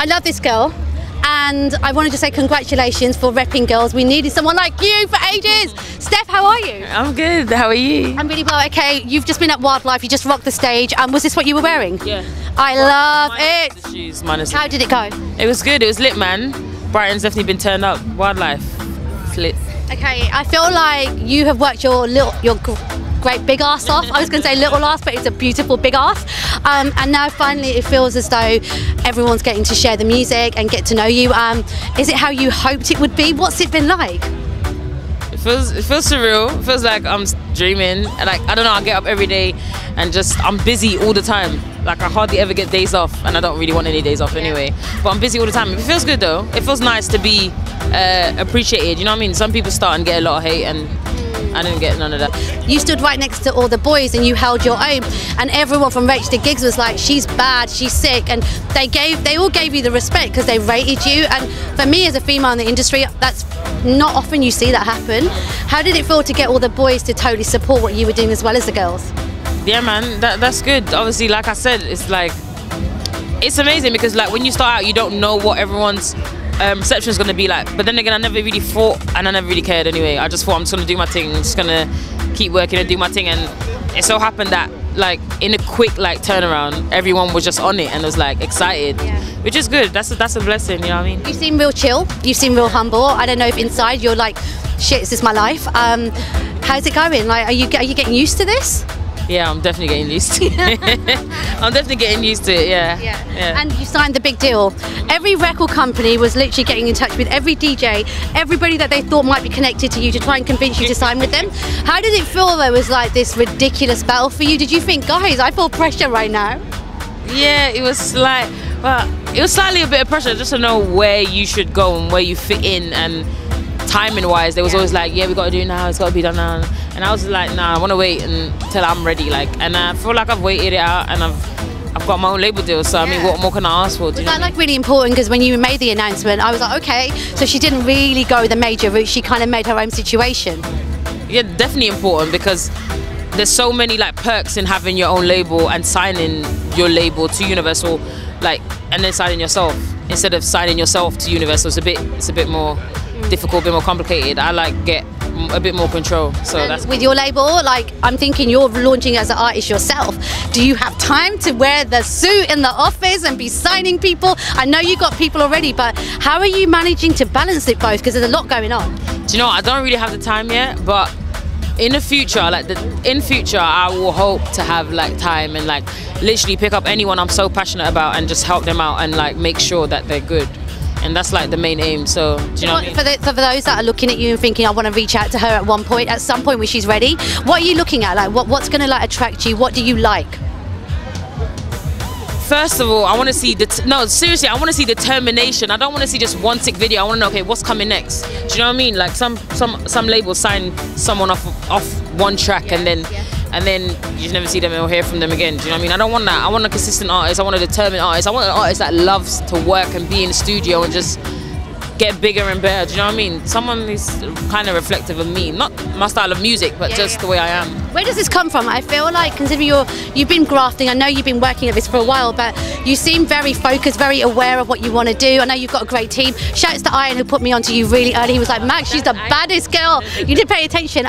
I love this girl. And I wanted to say congratulations for repping girls. We needed someone like you for ages. Steff, how are you? I'm good. How are you? I'm really well. Okay, you've just been at Wildlife. You just rocked the stage. Was this what you were wearing? Yeah. I love it. The shoes, minus how did it go? It was good. It was lit, man. Brighton's definitely been turned up. Wildlife, it's lit. Okay, I feel like you have worked your great big ass off. I was going to say little ass, but it's a beautiful big ass. And now finally it feels as though everyone's getting to share the music and get to know you. Is it how you hoped it would be? What's it been like? It feels surreal. It feels like I'm dreaming. And like, I don't know, I get up every day and I'm busy all the time. Like I hardly ever get days off, and I don't really want any days off anyway. But I'm busy all the time. It feels good though. It feels nice to be appreciated. You know what I mean? Some people start and get a lot of hate, and I didn't get none of that. You stood right next to all the boys and you held your own, and everyone from Rach to Gigs was like, she's bad, she's sick, and they all gave you the respect because they rated you. And for me as a female in the industry, that's not often you see that happen. How did it feel to get all the boys to totally support what you were doing as well as the girls? Yeah man, that's good. Obviously, like I said, it's like, it's amazing because like when you start out you don't know what everyone's reception is going to be like, but then again I never really thought, and I never really cared anyway. I just thought I'm just going to do my thing, I'm just going to keep working and do my thing. And it so happened that like in a quick like turnaround everyone was just on it and was like excited, which is good. That's a blessing, you know what I mean? You seem real chill, you seem real humble. I don't know if inside you're like, shit, is this my life? How's it going? Like, are you getting used to this? Yeah, I'm definitely getting used to it. I'm definitely getting used to it, yeah. And you signed the big deal. Every record company was literally getting in touch with every DJ, everybody that they thought might be connected to you to try and convince you to sign with them. How did it feel there was like this ridiculous battle for you? Did you think, guys, I feel pressure right now? Yeah, it was like, well, it was slightly a bit of pressure just to know where you should go and where you fit in, and timing wise there was always like, yeah, we got to do it now, it's got to be done now. And I was like, nah, I want to wait until I'm ready, like, and I feel like I've waited it out, and I've got my own label deal, so I mean, what more can I ask for? Was that like really important? Because when you made the announcement I was like, okay, so she didn't really go the major route, she kind of made her own situation. Yeah, definitely important, because there's so many like perks in having your own label and signing your label to Universal, like, and then signing yourself instead of signing yourself to Universal. It's a bit more difficult, a bit more complicated. I like get a bit more control. So and that's with your label, like, I'm thinking you're launching as an artist yourself. Do you have time to wear the suit in the office and be signing people? I know you got people already, but how are you managing to balance it both? Because there's a lot going on. Do you know what? I don't really have the time yet, but in the future, I will hope to have like time and like literally pick up anyone I'm so passionate about and just help them out and like make sure that they're good. And that's like the main aim. So do you know what I mean? For those that are looking at you and thinking, I want to reach out to her at some point when she's ready, what are you looking at? Like what's going to like attract you? What do you like? First of all, I want to see no, seriously, I want to see determination. I don't want to see just one sick video. I want to know, okay, what's coming next? Do you know what I mean? Like some labels sign someone off one track and then you never see them or hear from them again. Do you know what I mean? I don't want that. I want a consistent artist. I want a determined artist. I want an artist that loves to work and be in the studio and just get bigger and better. Do you know what I mean? Someone who's kind of reflective of me, not my style of music, but just the way I am. Where does this come from? I feel like, considering you've been grafting, I know you've been working at this for a while, but you seem very focused, very aware of what you want to do. I know you've got a great team. Shouts to Ian, who put me onto you really early. He was like, Max, she's the baddest girl. You did pay attention.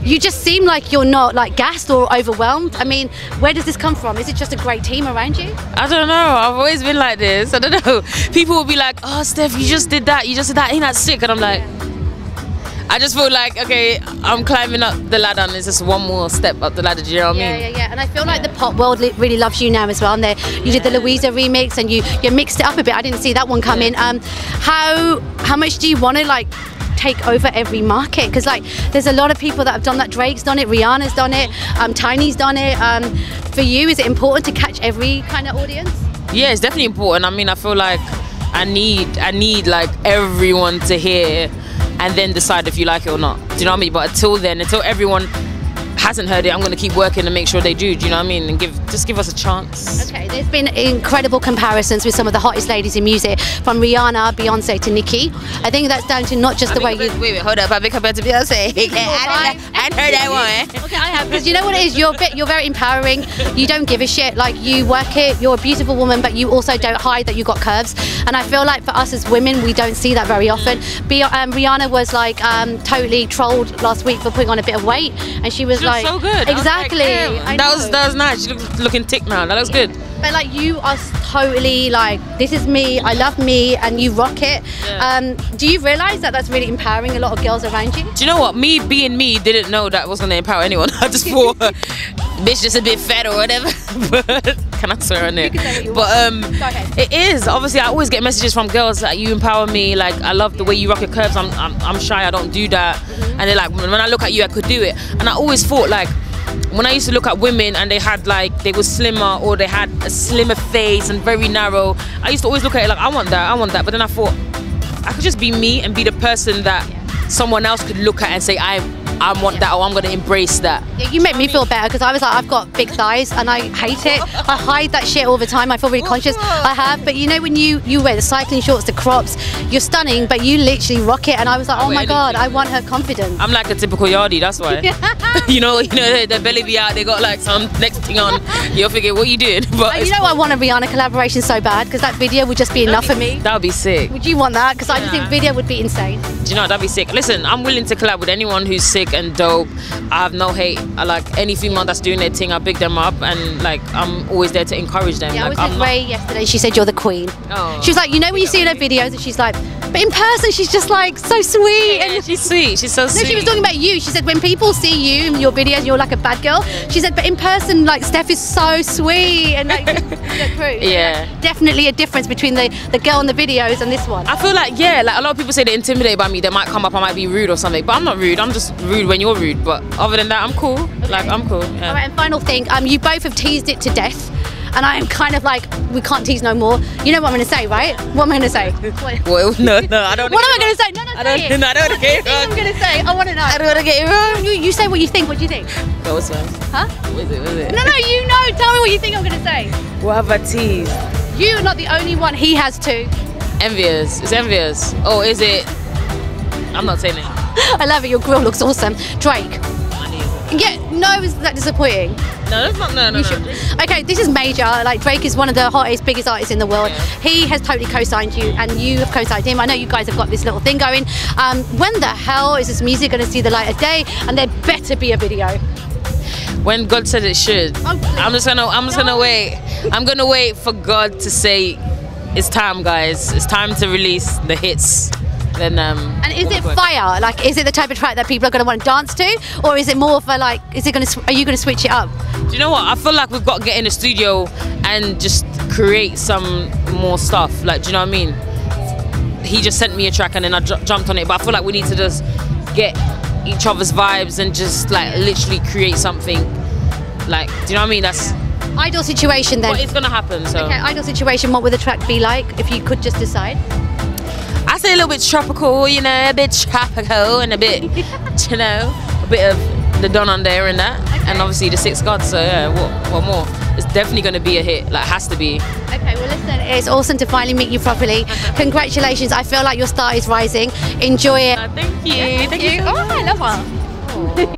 You just seem like you're not like gassed or overwhelmed. I mean, where does this come from? Is it just a great team around you? I don't know. I've always been like this. I don't know. People will be like, oh, Steff, you just did that. You just did that. Ain't that sick? And I'm like, I just feel like, okay, I'm climbing up the ladder and it's just one more step up the ladder, do you know what I mean? Yeah. And I feel like the pop world really loves you now as well. And you did the Louisa remix and you mixed it up a bit. I didn't see that one come in. How much do you want to like take over every market? Because like there's a lot of people that have done that. Drake's done it, Rihanna's done it, Tiny's done it. For you, is it important to catch every kind of audience? Yeah, it's definitely important. I mean, I feel like I need like everyone to hear and then decide if you like it or not. Do you know what I mean? But until then, until everyone hasn't heard it, I'm going to keep working and make sure they do. Do you know what I mean? And just give us a chance. Okay, there's been incredible comparisons with some of the hottest ladies in music, from Rihanna, Beyonce to Nicki. I think that's down to not just the way you... Wait, hold up. I've been compared to Beyonce. I hadn't heard that one. Okay, I have. Because you know what it is? You're very empowering. You don't give a shit. Like, you work it. You're a beautiful woman, but you also don't hide that you got curves. and I feel like for us as women, we don't see that very often. Rihanna was like totally trolled last week for putting on a bit of weight, and she was like, so good. Exactly. That was nice. She looking thick now. That looks good. But like you are totally like, this is me, I love me, and you rock it. Yeah. Do you realise that that's really empowering a lot of girls around you? Do you know what? Me being me didn't know that was going to empower anyone. I just thought, bitch, just a bit fat or whatever. But can I swear on it? But it is. Obviously, I always get messages from girls that you empower me. Like, I love the way you rock your curves. I'm shy. I don't do that. And they're like, when I look at you, I could do it. And I always thought like, when I used to look at women and they had like, they were slimmer or they had a slimmer face and very narrow, I used to always look at it like, I want that. But then I thought, I could just be me and be the person that someone else could look at and say, I want that, or I'm going to embrace that. Yeah, you make me feel better, because I was like, I've got big thighs and I hate it. I hide that shit all the time. I feel really conscious. I have, but you know, when you wear the cycling shorts, the crops, you're stunning, but you literally rock it. And I was like, oh my God, I want her confidence. I'm like a typical yardie, that's why. you know, the belly be out, they got like some next thing on. You're thinking, what are you doing? But you know, I want a Rihanna collaboration so bad, because that video would just be enough for me. That would be sick. Would you want that? Because I just think video would be insane. Do you know, that'd be sick. Listen, I'm willing to collab with anyone who's sick and dope. I have no hate. I like any female that's doing their thing, I big them up, and like I'm always there to encourage them. Yeah, like, I was with Ray yesterday. She said you're the queen. Oh, she was like, you know when you see her videos, and she's like, but in person she's just like so sweet. Yeah, and she's sweet. She's so sweet. No, she was talking about you. She said when people see you in your videos, you're like a bad girl. She said, but in person, like Steff is so sweet and like yeah. Definitely a difference between the girl in the videos and this one. I feel like like a lot of people say they're intimidated by me. They might come up, I might be rude or something, but I'm not rude. I'm just rude when you're rude. But other than that, I'm cool. Okay. Like I'm cool. Yeah. All right, and final thing, you both have teased it to death. And I am kind of like, we can't tease no more. You know what I'm going to say, right? What am I going to say? Well, no, I don't. What am I going to say? No, I don't want to get it wrong. I'm going to say, I want to know. I don't want to get it wrong. You say what you think. What do you think? Go what's first? Huh? What is it? No, you know. Tell me what you think I'm going to say. What have I teased? You're not the only one. He has too. Envious. It's envious. Oh, is it? I'm not saying it. I love it. Your grill looks awesome. Drake. Yeah, no, is that disappointing? No, that's not. No. Okay, this is major. Like, Drake is one of the hottest, biggest artists in the world. Yeah. He has totally co-signed you, and you have co-signed him. I know you guys have got this little thing going. When the hell is this music going to see the light of day? And there better be a video. When God said it should. Oh, I'm just gonna wait. I'm gonna wait for God to say, it's time, guys. It's time to release the hits. Then, and is it fire? Like, is it the type of track that people are going to want to dance to, or is it more for like, are you going to switch it up? Do you know what? I feel like we've got to get in the studio and just create some more stuff. Like, do you know what I mean? He just sent me a track and then I jumped on it, but I feel like we need to just get each other's vibes and just like literally create something. Like, do you know what I mean? That's ideal situation then. But it's gonna happen. So okay, ideal situation. What would the track be like if you could just decide? I say a little bit tropical, you know, a bit tropical and a bit, you know, a bit of the Don on there and that, and obviously the Six Gods. So yeah, what more? It's definitely going to be a hit. Like, has to be. Okay, well listen, it's awesome to finally meet you properly. Congratulations! I feel like your star is rising. Enjoy it. Thank you. Thank you. Oh, I love her.